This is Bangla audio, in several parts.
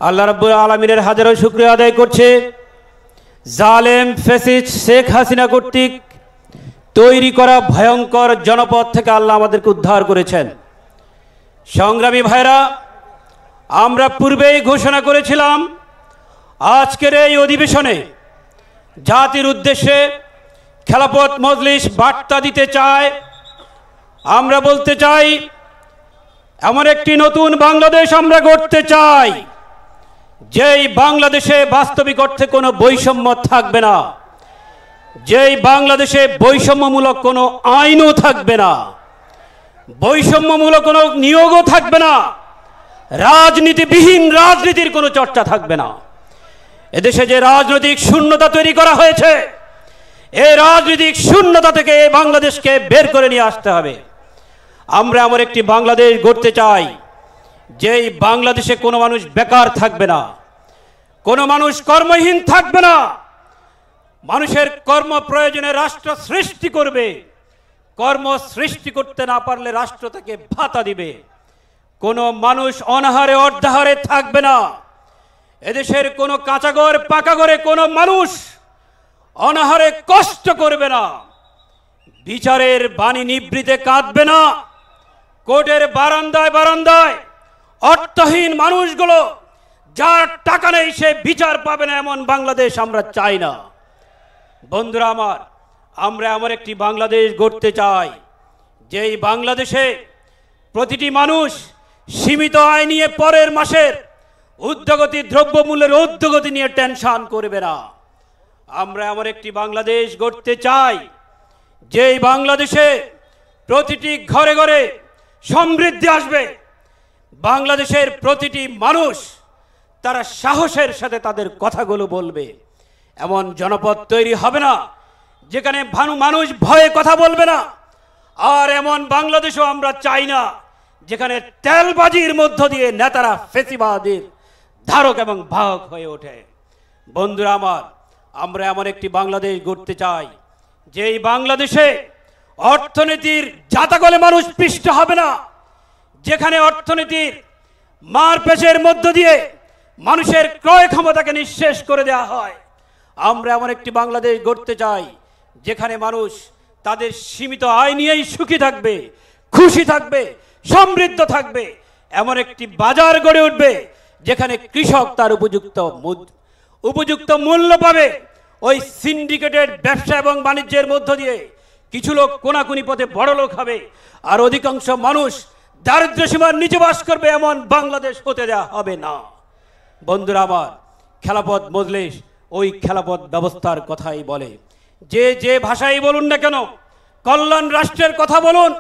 আল্লাহ রাব্বুল আলামিনের হাজারো শুকরিয়া আদায় করছে। জালেম ফ্যাসিস্ট শেখ হাসিনা কর্তৃক তৈরি করা ভয়ঙ্কর জনপদ থেকে আল্লাহ আমাদেরকে উদ্ধার করেছেন। সংগ্রামী ভাইরা, আমরা পূর্বেই ঘোষণা করেছিলাম আজকের এই অধিবেশনে জাতির উদ্দেশ্যে খেলাফত মজলিস বার্তা দিতে চায়। আমরা বলতে চাই, এমন একটি নতুন বাংলাদেশ আমরা গড়তে চাই, যেই বাংলাদেশে বাস্তবিক অর্থে কোনো বৈষম্য থাকবে না, যেই বাংলাদেশে বৈষম্যমূলক কোনো আইনও থাকবে না, বৈষম্যমূলক কোনো নিয়োগও থাকবে না, রাজনীতিবিহীন রাজনীতির কোনো চর্চা থাকবে না। এদেশে যে রাজনৈতিক শূন্যতা তৈরি করা হয়েছে, এই রাজনৈতিক শূন্যতা থেকে বাংলাদেশকে বের করে নিয়ে আসতে হবে। আমরা এমন একটি বাংলাদেশ গড়তে চাই, যেই বাংলাদেশে কোনো মানুষ বেকার থাকবে না, কোনো মানুষ কর্মহীন থাকবে না, মানুষের কর্ম প্রয়োজনে রাষ্ট্র সৃষ্টি করবে, কর্ম সৃষ্টি করতে না পারলে রাষ্ট্র তাকে ভাতা দিবে, কোনো মানুষ অনাহারে অর্ধাহারে থাকবে না, এদেশের কোনো কাঁচাঘর পাকা ঘরে কোনো মানুষ অনাহারে কষ্ট করবে না, বিচারের বাণী নিবৃতে কাঁদবে না, কোর্টের বারান্দায় বারান্দায় অর্থহীন মানুষগুলো যার টাকা নেই সে বিচার পাবে না, এমন বাংলাদেশ আমরা চাই না। বন্ধুরা আমার, আমরা এমন একটি বাংলাদেশ গড়তে চাই, যেই বাংলাদেশে প্রতিটি মানুষ সীমিত আয় নিয়ে পরের মাসের ঊর্ধ্বগতি দ্রব্যমূল্যের ঊর্ধ্বগতি নিয়ে টেনশন করবে না। আমরা এমন একটি বাংলাদেশ গড়তে চাই, যেই বাংলাদেশে প্রতিটি ঘরে ঘরে সমৃদ্ধি আসবে, বাংলাদেশের প্রতিটি মানুষ তারা সাহসের সাথে তাদের কথাগুলো বলবে। এমন জনপদ তৈরি হবে না যেখানে মানুষ ভয়ে কথা বলবে না। আর এমন বাংলাদেশও আমরা চাই না যেখানে তেলবাজির মধ্য দিয়ে নেতারা ফেসিবাদের ধারক এবং বাহক হয়ে ওঠে। বন্ধুরা আমার, আমরা এমন একটি বাংলাদেশ গড়তে চাই, যেই বাংলাদেশে অর্থনীতির জাতাকলে মানুষ পিষ্ট হবে না, যেখানে অর্থনীতির মারপেচের মধ্য দিয়ে মানুষের ক্রয় ক্ষমতাকে নিঃশেষ করে দেওয়া হয়। আমরা এমন একটি বাংলাদেশ গড়তে চাই, যেখানে মানুষ তাদের সীমিত আয় নিয়েই সুখী থাকবে, খুশি থাকবে, সমৃদ্ধ থাকবে। এমন একটি বাজার গড়ে উঠবে যেখানে কৃষক তার উপযুক্ত মূল্য পাবে। ওই সিন্ডিকেটেড ব্যবসা এবং বাণিজ্যের মধ্য দিয়ে কিছু লোক কোনাকুনি পথে বড় লোক হবে, আর অধিকাংশ মানুষ দারিদ্র্য সীমার নিচে বাস করবে। এমন বাংলাদেশ হতে দেওয়া হবে না। বন্ধুরা আমার, খেলাফত মজলিস ওই খেলাফত ব্যবস্থার কথাই বলে। যে ভাষাই বলুন না কেন, কল্যাণ রাষ্ট্রের কথা বলুন,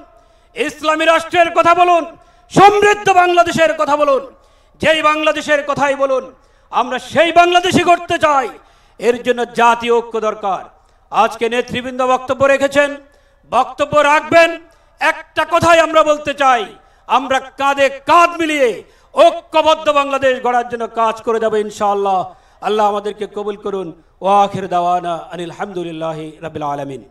ইসলামী রাষ্ট্রের কথা বলুন, সমৃদ্ধ বাংলাদেশের কথা বলুন, যেই বাংলাদেশের কথাই বলুন, আমরা সেই বাংলাদেশই করতে চাই। এর জন্য জাতীয় ঐক্য দরকার। আজকে নেতৃবৃন্দ বক্তব্য রেখেছেন, বক্তব্য রাখবেন। একটা কথাই আমরা বলতে চাই, আমরা কাঁধে কাঁধ মিলিয়ে ঐক্যবদ্ধ বাংলাদেশ গড়ার জন্য কাজ করে যাবো ইনশাআল্লাহ। আল্লাহ আমাদেরকে কবুল করুন। ওয়া আখির দাওয়ানা আনিল হামদুলিল্লাহি রাব্বিল আলামিন।